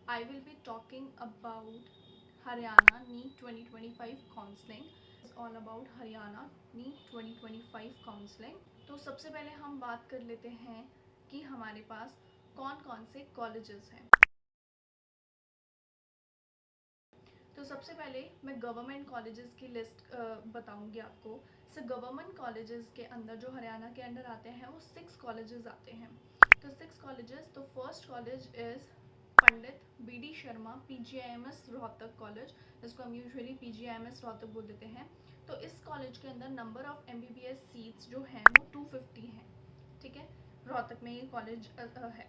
I will be talking about Haryana NEET 2025 counseling. It's all about Haryana NEET 2025 counseling. तो सबसे पहले हम बात कर लेते हैं कि हमारे पास कौन कौन से कॉलेजेस हैं। तो सबसे पहले मैं गवर्नमेंट कॉलेजेस की लिस्ट बताऊंगी आपको। सो गवर्नमेंट कॉलेजेस के अंदर जो हरियाणा के अंडर आते हैं वो 6 कॉलेजेस आते हैं। तो 6 कॉलेजेस, तो first college is Pandit BD. Sharma PGIMS Rohtak college, जिसको हम यूजुअली पीजीआईएमएस रोहतक बोल देते हैं। तो इस कॉलेज के अंदर नंबर ऑफ एमबीबीएस सीट्स जो हैं वो 250 हैं। ठीक है, रोहतक में ये कॉलेज है।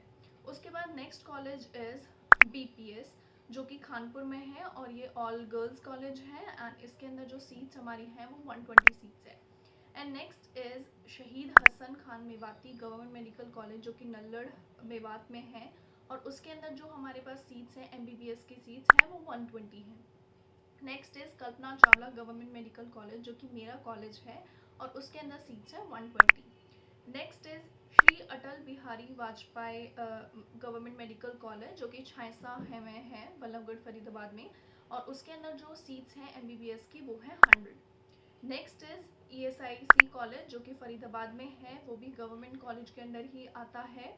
उसके बाद नेक्स्ट कॉलेज इज़ बीपीएस, जो कि खानपुर में है और ये ऑल गर्ल्स कॉलेज है एंड इसके अंदर जो सीट्स हमारी हैं वो 120 सीट्स है। And next is Shahid Hasan Khan Mewati government medical college, जो कि नल्लड़ मेवात में है और उसके अंदर जो हमारे पास सीट्स हैं एमबीबीएस की सीट्स हैं वो 120 हैं। Next is Kalpana Chawla government medical college, जो कि मेरा कॉलेज है और उसके अंदर सीट्स हैं 120। Next is Shri Atal Bihari Vajpayee government medical college, जो कि छायसा है में है बल्लभगढ़ फरीदाबाद में, और उसके अंदर जो सीट्स हैं एमबीबीएस की वो है 100। नेक्स्ट इज़ ईएसआईसी कॉलेज, जो कि फरीदाबाद में है, वो भी गवर्नमेंट कॉलेज के अंडर ही आता है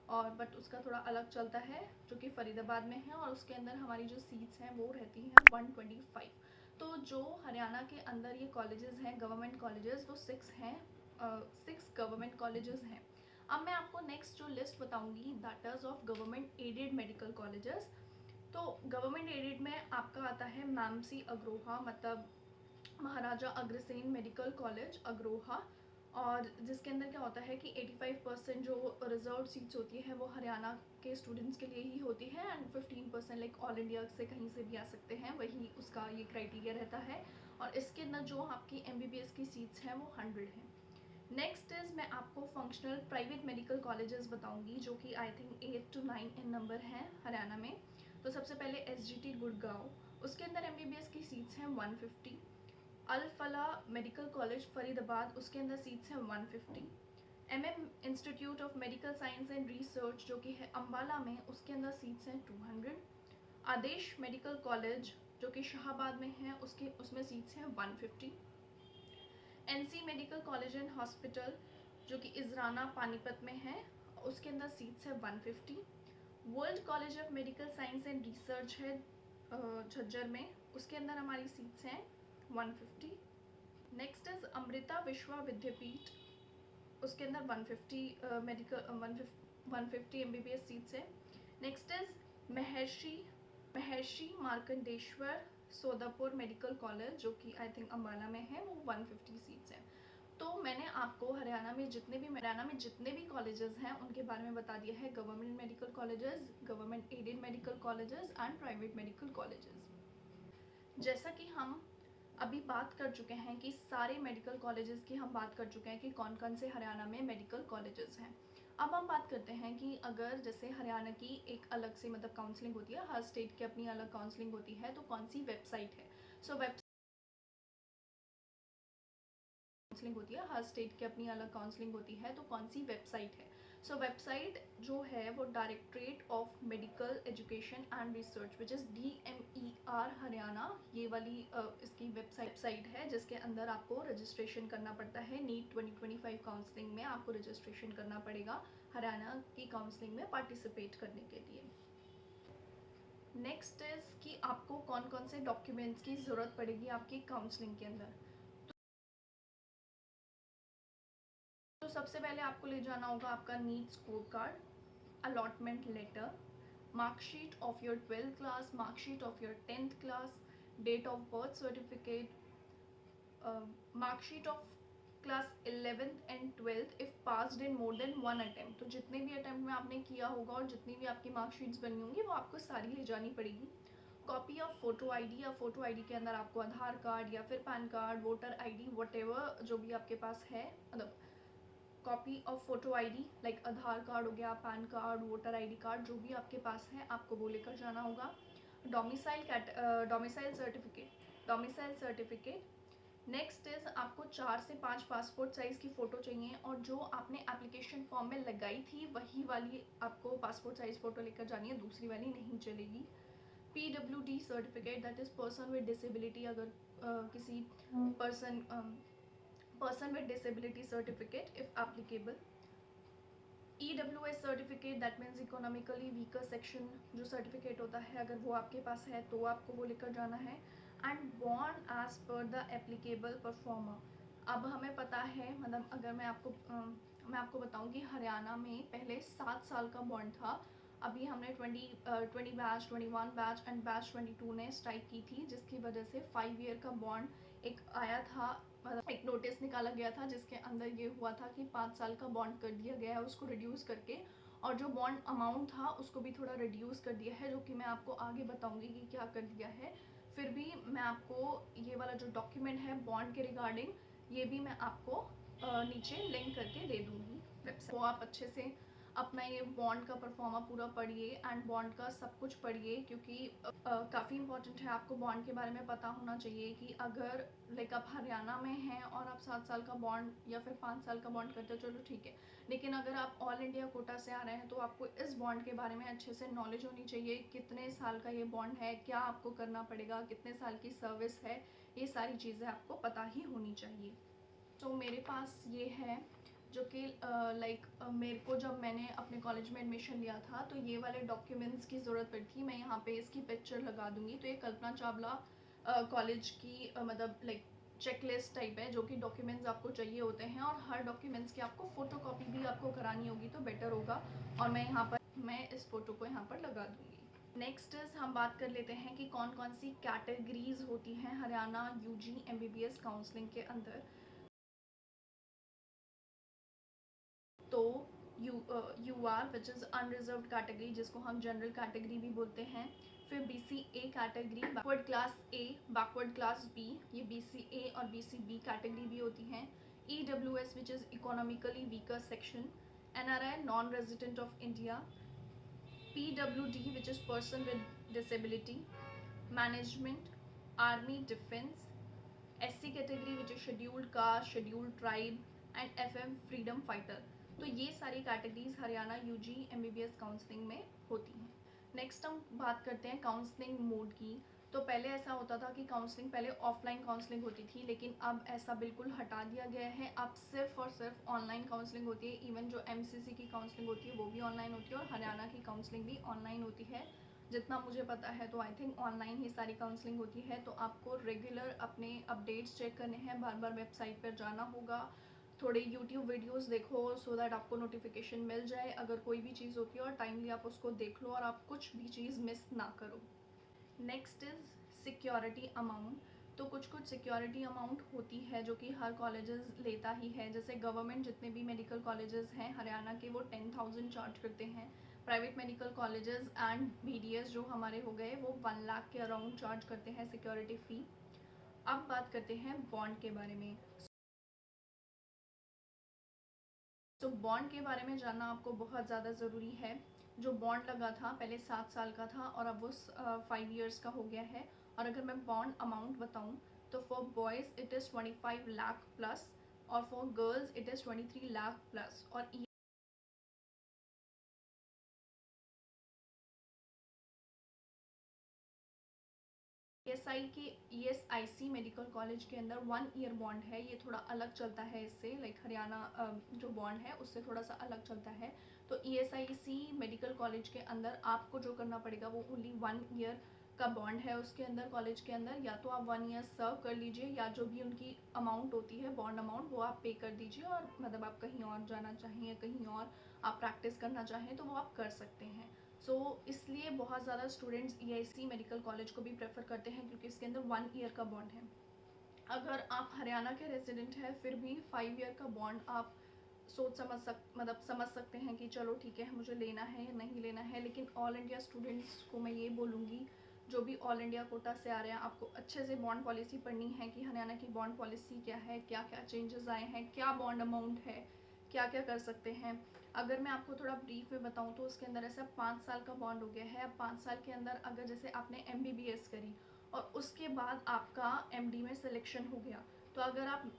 और बट उसका थोड़ा अलग चलता है, जो कि फरीदाबाद में है और उसके अंदर हमारी जो सीट्स हैं वो रहती हैं 125। तो जो हरियाणा के अंदर ये कॉलेजेस हैं गवर्नमेंट कॉलेजेस वो 6 हैं, 6 गवर्नमेंट कॉलेजेस हैं। अब मैं आपको नेक्स्ट जो लिस्ट बताऊंगी that is of government aided medical colleges. तो गवर्नमेंट एडेड में आपका आता है मैमसी अग्रोहा, मतलब महाराजा अग्रसेन मेडिकल कॉलेज अग्रोहा, और जिसके अंदर क्या होता है कि 85% जो रिजर्व सीट्स होती है वो हरियाणा के स्टूडेंट्स के लिए ही होती है एंड 15% लाइक ऑल इंडिया से कहीं से भी आ सकते हैं, वही उसका ये क्राइटेरिया रहता है। और इसके अंदर जो आपकी एमबीबीएस की सीट्स हैं वो 100 हैं। नेक्स्ट इज़ मैं आपको फंक्शनल प्राइवेट मेडिकल कॉलेजेस बताऊंगी, जो कि I think 8 to 9 in number हैं हरियाणा में। तो सबसे पहले एसजीटी गुड़गांव, उसके अंदर एमबीबीएस की सीट्स हैं 150। अल फला मेडिकल कॉलेज फरीदाबाद, उसके अंदर सीट्स हैं 150। MM institute of medical science and research, जो कि है अम्बाला में, उसके अंदर सीट्स हैं 200। आदेश मेडिकल कॉलेज, जो कि शाहबाद में है, उसमें सीट्स हैं 150। NC medical college and hospital, जो कि इजराना पानीपत में है, उसके अंदर सीट्स है 150। World college of medical science and research है झज्जर में, उसके अंदर हमारी सीट्स हैं 150। नेक्स्ट इज अमृता विश्वा विद्यापीठ, उसके अंदर 150 मेडिकल 150 एमबीबीएस सीट्स है। Next is Maharshi Maharshi Markandeshwar सोदापुर medical college, जो कि आई थिंक अम्बाला में है, वो 150 सीट्स हैं। तो मैंने आपको हरियाणा में जितने भी कॉलेजेस हैं उनके बारे में बता दिया है, government medical colleges, government aided medical colleges and private medical colleges. जैसा कि हम अभी बात कर चुके हैं कि सारे मेडिकल कॉलेजेस की हम बात कर चुके हैं कि कौन कौन से हरियाणा में मेडिकल कॉलेजेस हैं। अब हम बात करते हैं कि अगर जैसे हरियाणा की एक अलग से मतलब काउंसलिंग होती है, हर स्टेट की अपनी अलग काउंसलिंग होती है, तो कौन सी वेबसाइट है। सो काउंसलिंग होती है, हर स्टेट की अपनी अलग काउंसलिंग होती है, तो कौन सी वेबसाइट है। सो वेबसाइट जो है वो directorate of medical education and research which is DMER Haryana, ये वाली इसकी वेबसाइट है, जिसके अंदर आपको रजिस्ट्रेशन करना पड़ता है। नीट 2025 काउंसलिंग में आपको रजिस्ट्रेशन करना पड़ेगा हरियाणा की काउंसलिंग में पार्टिसिपेट करने के लिए। नेक्स्ट इज़ कि आपको कौन कौन से डॉक्यूमेंट्स की ज़रूरत पड़ेगी आपकी काउंसलिंग के अंदर। तो सबसे पहले आपको ले जाना होगा आपका NEET score card, allotment letter, marksheet of your 12th class, marksheet of your 10th class, date of birth certificate, marksheet of class 11th and 12th if passed in more than 1 attempt. तो जितने भी attempt में आपने किया होगा और जितनी भी आपकी मार्कशीट्स बनी होंगी वो आपको सारी ले जानी पड़ेगी। कॉपी ऑफ फोटो आईडी, या फोटो आईडी के अंदर आपको आधार कार्ड या फिर pan card, voter ID, what जो भी आपके पास है, मतलब copy of photo ID like Aadhaar card हो गया, pan card, voter ID card, जो भी आपके पास है आपको वो लेकर जाना होगा। डोमिसाइल सर्टिफिकेट, नेक्स्ट इज़ आपको 4 से 5 पासपोर्ट साइज़ की फ़ोटो चाहिए और जो आपने एप्लीकेशन फॉर्म में लगाई थी वही वाली आपको पासपोर्ट साइज़ फ़ोटो लेकर जानी है, दूसरी वाली नहीं चलेगी। PWD certificate, that is person with disability, अगर किसी person with disability certificate if applicable. EWS certificate, that means economically weaker section जो सर्टिफिकेट होता है, अगर वो आपके पास है तो आपको वो लेकर जाना है। And bond as per the applicable performer. अब हमें पता है, मतलब अगर मैं आपको बताऊं कि हरियाणा में पहले 7 साल का बॉन्ड था। अभी हमने 20 बैच, 21 बैच एंड बैच 22 ने स्ट्राइक की थी, जिसकी वजह से 5 ईयर का बॉन्ड एक आया था, मतलब एक नोटिस निकाला गया था जिसके अंदर ये हुआ था कि 5 साल का बॉन्ड कर दिया गया है उसको रिड्यूस करके, और जो बॉन्ड अमाउंट था उसको भी थोड़ा रिड्यूस कर दिया है, जो कि मैं आपको आगे बताऊंगी कि क्या कर दिया है। फिर भी मैं आपको ये वाला जो डॉक्यूमेंट है बॉन्ड के रिगार्डिंग, ये भी मैं आपको नीचे लिंक करके दे दूंगी वेबसाइट, तो आप अच्छे से अपना ये बॉन्ड का परफॉर्मा पूरा पढ़िए एंड बॉन्ड का सब कुछ पढ़िए, क्योंकि काफ़ी इंपॉर्टेंट है। आपको बॉन्ड के बारे में पता होना चाहिए कि अगर लाइक आप हरियाणा में हैं और आप 7 साल का बॉन्ड या फिर 5 साल का बॉन्ड करते हो, चलो ठीक है, लेकिन अगर आप ऑल इंडिया कोटा से आ रहे हैं तो आपको इस बॉन्ड के बारे में अच्छे से नॉलेज होनी चाहिए। कितने साल का ये बॉन्ड है, क्या आपको करना पड़ेगा, कितने साल की सर्विस है, ये सारी चीज़ें आपको पता ही होनी चाहिए। तो मेरे पास ये है जो कि लाइक मेरे को जब मैंने अपने कॉलेज में एडमिशन लिया था तो ये वाले डॉक्यूमेंट्स की ज़रूरत पड़ी थी। मैं यहाँ पे इसकी पिक्चर लगा दूँगी। तो ये कल्पना चावला कॉलेज की मतलब लाइक चेकलिस्ट टाइप है, जो कि डॉक्यूमेंट्स आपको चाहिए होते हैं, और हर डॉक्यूमेंट्स की आपको फ़ोटोकॉपी भी आपको करानी होगी तो बेटर होगा, और मैं इस फ़ोटो को यहाँ पर लगा दूँगी। नेक्स्ट इज हम बात कर लेते हैं कि कौन कौन सी कैटेगरीज होती हैं हरियाणा UG MBBS काउंसलिंग के अंदर। तो UR which is unreserve category, जिसको हम जनरल कैटेगरी भी बोलते हैं। फिर BCA category, backward class A, backward class B, ये BCA और BCB कैटेगरी भी होती हैं। EWS which is economically weaker section. NRI, non resident of India. PWD which is person with disability. Management, army, defence. SC category which is scheduled caste, scheduled tribe, and FM freedom fighter. तो ये सारी categories Haryana UG MBBS counselling में होती हैं। Next हम बात करते हैं काउंसलिंग मोड की। तो पहले ऐसा होता था कि काउंसलिंग पहले ऑफलाइन काउंसलिंग होती थी, लेकिन अब ऐसा बिल्कुल हटा दिया गया है। अब सिर्फ और सिर्फ ऑनलाइन काउंसलिंग होती है। इवन जो MCC की काउंसलिंग होती है वो भी ऑनलाइन होती है, और हरियाणा की काउंसलिंग भी ऑनलाइन होती है। जितना मुझे पता है तो आई थिंक ऑनलाइन ही सारी काउंसलिंग होती है। तो आपको रेगुलर अपने अपडेट्स चेक करने हैं, बार बार वेबसाइट पर जाना होगा, थोड़े यूट्यूब वीडियोस देखो सो दैट आपको नोटिफिकेशन मिल जाए अगर कोई भी चीज़ होती है, और टाइमली आप उसको देख लो और आप कुछ भी चीज़ मिस ना करो। Next is security amount. तो कुछ कुछ सिक्योरिटी अमाउंट होती है जो कि हर कॉलेजेस लेता ही है। जैसे गवर्नमेंट जितने भी मेडिकल कॉलेजेस हैं हरियाणा के, वो 10,000 चार्ज करते हैं। Private medical colleges and BDS जो हमारे हो गए, वो 1 लाख के अराउंड चार्ज करते हैं सिक्योरिटी फ़ी। अब बात करते हैं बॉन्ड के बारे में। तो बॉन्ड के बारे में जानना आपको बहुत ज़्यादा ज़रूरी है। जो बॉन्ड लगा था पहले 7 साल का था और अब वो 5 ईयर्स का हो गया है। और अगर मैं बॉन्ड अमाउंट बताऊं तो for boys it is 25 lakh plus, और for girls it is 23 lakh plus. और ESIC मेडिकल कॉलेज के अंदर 1 ईयर बॉन्ड है। ये थोड़ा अलग चलता है इससे, लाइक हरियाणा जो बॉन्ड है उससे थोड़ा सा अलग चलता है। तो ESIC मेडिकल कॉलेज के अंदर आपको जो करना पड़ेगा वो ओनली 1 ईयर का बॉन्ड है उसके अंदर, कॉलेज के अंदर। या तो आप 1 ईयर सर्व कर लीजिए, या जो भी उनकी अमाउंट होती है बॉन्ड अमाउंट वो आप पे कर दीजिए, और मतलब आप कहीं और जाना चाहें या कहीं और आप प्रैक्टिस करना चाहें तो वो आप कर सकते हैं। इसलिए बहुत ज़्यादा स्टूडेंट्स EIC मेडिकल कॉलेज को भी प्रेफर करते हैं, क्योंकि इसके अंदर 1 ईयर का बॉन्ड है। अगर आप हरियाणा के रेजिडेंट हैं फिर भी 5 ईयर का बॉन्ड आप समझ सकते हैं कि चलो ठीक है मुझे लेना है या नहीं लेना है। लेकिन ऑल इंडिया स्टूडेंट्स को मैं ये बोलूँगी, जो भी ऑल इंडिया कोटा से आ रहे हैं, आपको अच्छे से बॉन्ड पॉलिसी पढ़नी है कि हरियाणा की बॉन्ड पॉलिसी क्या है, क्या क्या चेंजेस आए हैं, क्या बॉन्ड अमाउंट है, क्या क्या कर सकते हैं। अगर मैं आपको थोड़ा ब्रीफ में बताऊं तो उसके अंदर ऐसा 5 साल का बॉन्ड हो गया है। अब 5 साल के अंदर अगर जैसे आपने MBBS करी और उसके बाद आपका MD में सिलेक्शन हो गया, तो अगर आप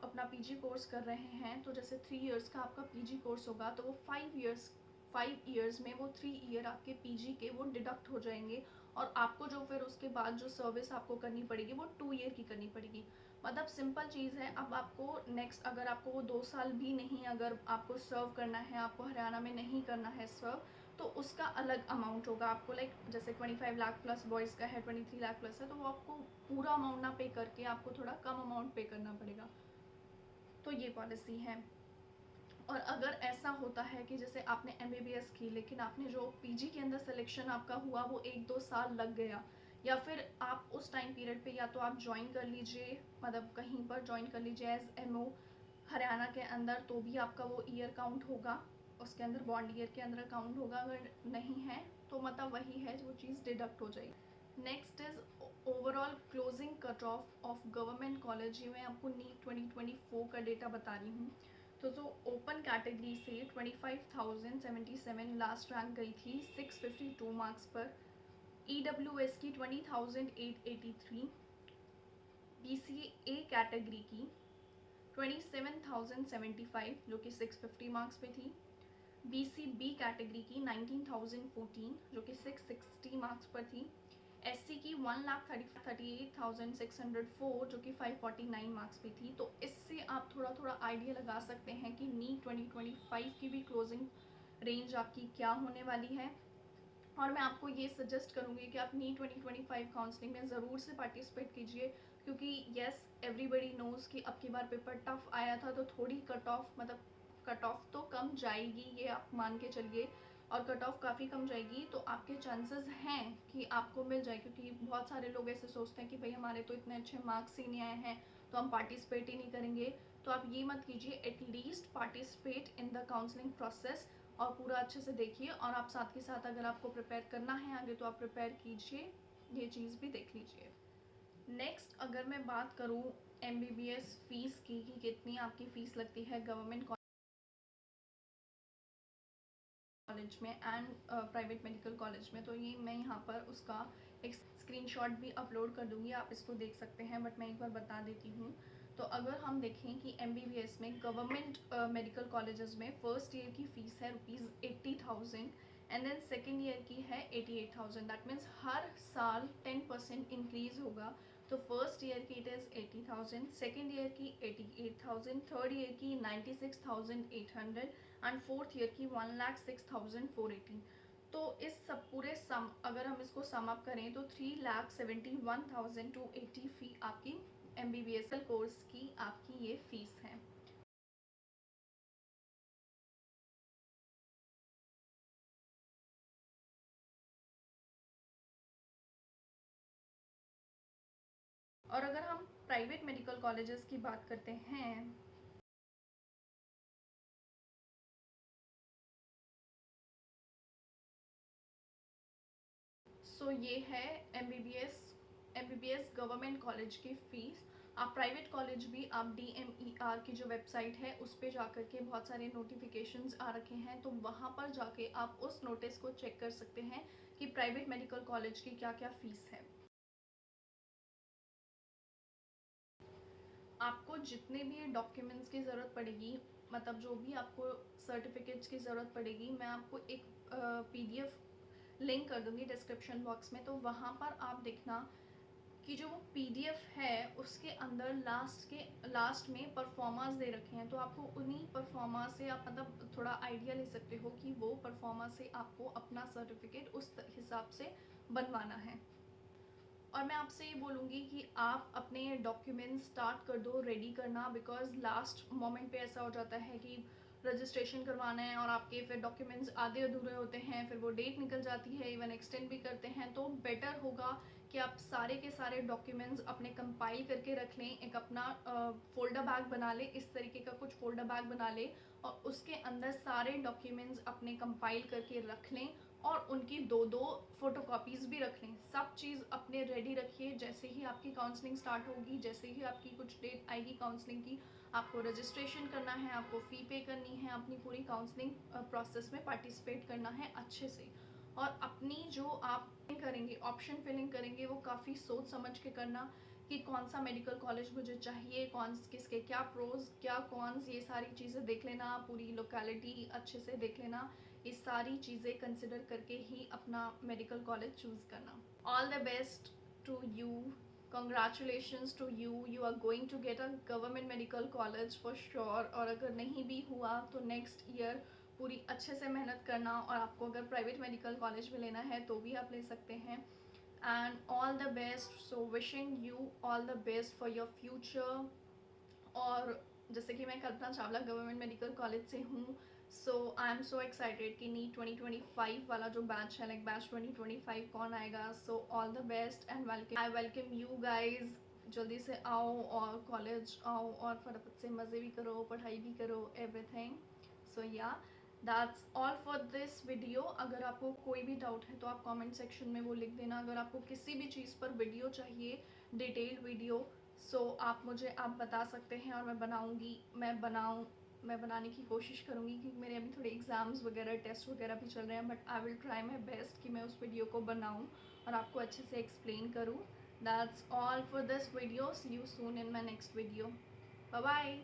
अपना पीजी कोर्स कर रहे हैं तो जैसे 3 इयर्स का आपका पीजी कोर्स होगा, तो वो 5 इयर्स में वो 3 ईयर आपके पीजी के वो डिडक्ट हो जाएंगे, और आपको जो फिर उसके बाद जो सर्विस आपको करनी पड़ेगी वो 2 ईयर की करनी पड़ेगी। मतलब सिंपल चीज़ है। अब आपको नेक्स्ट अगर आपको वो 2 साल भी नहीं अगर आपको सर्व करना है, आपको हरियाणा में नहीं करना है सर्व, तो उसका अलग अमाउंट होगा आपको। लाइक जैसे 25 लाख प्लस बॉयज़ का है, 23 लाख प्लस है, तो वो आपको पूरा अमाउंट ना पे करके आपको थोड़ा कम अमाउंट पे करना पड़ेगा। तो ये पॉलिसी है। और अगर ऐसा होता है कि जैसे आपने एमबीबीएस की, लेकिन आपने जो पीजी के अंदर सिलेक्शन आपका हुआ वो 1-2 साल लग गया, या फिर आप उस टाइम पीरियड पे या तो आप ज्वाइन कर लीजिए, मतलब कहीं पर ज्वाइन कर लीजिए एज एमओ हरियाणा के अंदर, तो भी आपका वो ईयर काउंट होगा, उसके अंदर बॉन्ड ईयर के अंदर काउंट होगा। अगर नहीं है तो मतलब वही है, वो चीज़ डिडक्ट हो जाएगी। Next is overall closing cut off government college. ये मैं आपको नीट 2024 का डेटा बता रही हूँ। तो जो ओपन कैटेगरी से 25,077 लास्ट रैंक गई थी 652 मार्क्स पर। ईडब्ल्यूएस की 20,883। बीसीए कैटेगरी की 27,075 जो कि 650 मार्क्स पे थी। बीसीबी कैटेगरी की 19,014 जो कि 660 मार्क्स पर थी। एससी की 1,38,604 जो कि 549 मार्क्स पे थी। तो इससे आप थोड़ा थोड़ा आइडिया लगा सकते हैं कि नीट 2025 की भी क्लोजिंग रेंज आपकी क्या होने वाली है। और मैं आपको ये सजेस्ट करूँगी कि आप नीट 2025 काउंसलिंग में ज़रूर से पार्टिसिपेट कीजिए, क्योंकि येस एवरीबडी नोज़ कि अब की बार पेपर टफ आया था, तो थोड़ी कट ऑफ तो कम जाएगी, ये आप मान के चलिए। और कट ऑफ काफ़ी कम जाएगी तो आपके चांसेस हैं कि आपको मिल जाए, क्योंकि बहुत सारे लोग ऐसे सोचते हैं कि भाई हमारे तो इतने अच्छे मार्क्स ही नहीं आए हैं तो हम पार्टिसिपेट ही नहीं करेंगे। तो आप ये मत कीजिए, at least participate in the counselling process और पूरा अच्छे से देखिए। और आप साथ के साथ अगर आपको प्रिपेयर करना है आगे तो आप प्रिपेयर कीजिए, ये चीज़ भी देख लीजिए। नेक्स्ट अगर मैं बात करूँ एमबीबीएस फीस की कि कितनी आपकी फ़ीस लगती है गवर्नमेंट कॉलेज में एंड प्राइवेट मेडिकल कॉलेज में, तो ये मैं यहाँ पर उसका एक स्क्रीनशॉट भी अपलोड कर दूँगी, आप इसको देख सकते हैं। बट मैं एक बार बता देती हूँ। तो अगर हम देखें कि एमबीबीएस में गवर्नमेंट मेडिकल कॉलेजेस में फर्स्ट ईयर की फ़ीस है ₹80,000 एंड देन सेकेंड ईयर की है 88,000। दैट मीन्स हर साल 10% इंक्रीज़ होगा। तो फर्स्ट ईयर की इट इज़ 80,000, सेकेंड ईयर की 88,000, थर्ड ईयर की 96,800 एंड फोर्थ ईयर की 1,06,480। तो इस सब पूरे सम अगर हम इसको सम अप करें तो 3,71,280 फी आपकी एमबीबीएस कोर्स की आपकी ये फीस है। और अगर हम प्राइवेट मेडिकल कॉलेजेस की बात करते हैं, सो ये है एमबीबीएस गवर्नमेंट कॉलेज की फ़ीस। आप प्राइवेट कॉलेज भी आप DMER की जो वेबसाइट है उस पर जा कर के बहुत सारे नोटिफिकेशंस आ रखे हैं, तो वहाँ पर जाके आप उस नोटिस को चेक कर सकते हैं कि प्राइवेट मेडिकल कॉलेज की क्या क्या फ़ीस है। आपको जितने भी डॉक्यूमेंट्स की ज़रूरत पड़ेगी, मतलब जो भी आपको सर्टिफिकेट्स की ज़रूरत पड़ेगी, मैं आपको एक PDF लिंक कर दूँगी डिस्क्रिप्शन बॉक्स में। तो वहाँ पर आप देखना कि जो PDF है उसके अंदर लास्ट में परफॉर्मास दे रखे हैं, तो आपको उन्हीं परफॉर्मा से आप मतलब थोड़ा आइडिया ले सकते हो कि वो परफॉर्मा से आपको अपना सर्टिफिकेट उस हिसाब से बनवाना है। और मैं आपसे ये बोलूँगी कि आप अपने डॉक्यूमेंट्स स्टार्ट कर दो रेडी करना, बिकॉज लास्ट मोमेंट पे ऐसा हो जाता है कि रजिस्ट्रेशन करवाना है और आपके फिर डॉक्यूमेंट्स आधे अधूरे होते हैं, फिर वो डेट निकल जाती है, इवन एक्सटेंड भी करते हैं। तो बेटर होगा कि आप सारे के सारे डॉक्यूमेंट्स अपने कंपाइल करके रख लें, एक अपना फोल्डर बैग बना लें, इस तरीके का कुछ फोल्डर बैग बना लें और उसके अंदर सारे डॉक्यूमेंट्स अपने कंपाइल करके रख लें और उनकी 2-2 फ़ोटोकॉपीज़ भी रख लें। सब चीज़ अपने रेडी रखिए। जैसे ही आपकी काउंसलिंग स्टार्ट होगी, जैसे ही आपकी कुछ डेट आएगी काउंसलिंग की, आपको रजिस्ट्रेशन करना है, आपको फ़ी पे करनी है, अपनी पूरी काउंसलिंग प्रोसेस में पार्टिसिपेट करना है अच्छे से। और अपनी जो आप करेंगे ऑप्शन फिलिंग करेंगे वो काफ़ी सोच समझ के करना, कि कौन सा मेडिकल कॉलेज मुझे चाहिए, कौन किसके क्या प्रोज क्या कॉन्स, ये सारी चीज़ें देख लेना, पूरी लोकेलिटी अच्छे से देख लेना, ये सारी चीज़ें कंसिडर करके ही अपना मेडिकल कॉलेज चूज़ करना। All the best to you, congratulations to you, you are going to get a government medical college for sure। और अगर नहीं भी हुआ तो नेक्स्ट ईयर पूरी अच्छे से मेहनत करना, और आपको अगर प्राइवेट मेडिकल कॉलेज में लेना है तो भी आप ले सकते हैं। And all the best, so wishing you all the best for your future. और जैसे कि मैं Kalpana Chawla government medical college से हूँ, सो आई एम सो एक्साइटेड कि नीट 2025 वाला जो बैच है, लाइक बैच 2025 कौन आएगा। So all the best and welcome, I welcome you guys. जल्दी से आओ और कॉलेज आओ और फटाफट से मज़े भी करो, पढ़ाई भी करो, एवरीथिंग। सो या that's all for this video. अगर आपको कोई भी डाउट है तो आप कमेंट सेक्शन में वो लिख देना। अगर आपको किसी भी चीज़ पर वीडियो चाहिए, डिटेल्ड वीडियो, आप मुझे बता सकते हैं और मैं बनाने की कोशिश करूँगी, क्योंकि मेरे अभी थोड़े एग्ज़ाम्स वगैरह, टेस्ट वगैरह भी चल रहे हैं, but I will try my best कि मैं उस वीडियो को बनाऊँ और आपको अच्छे से एक्सप्लेन करूँ। That's all for this video, see you soon in my next video, bye bye.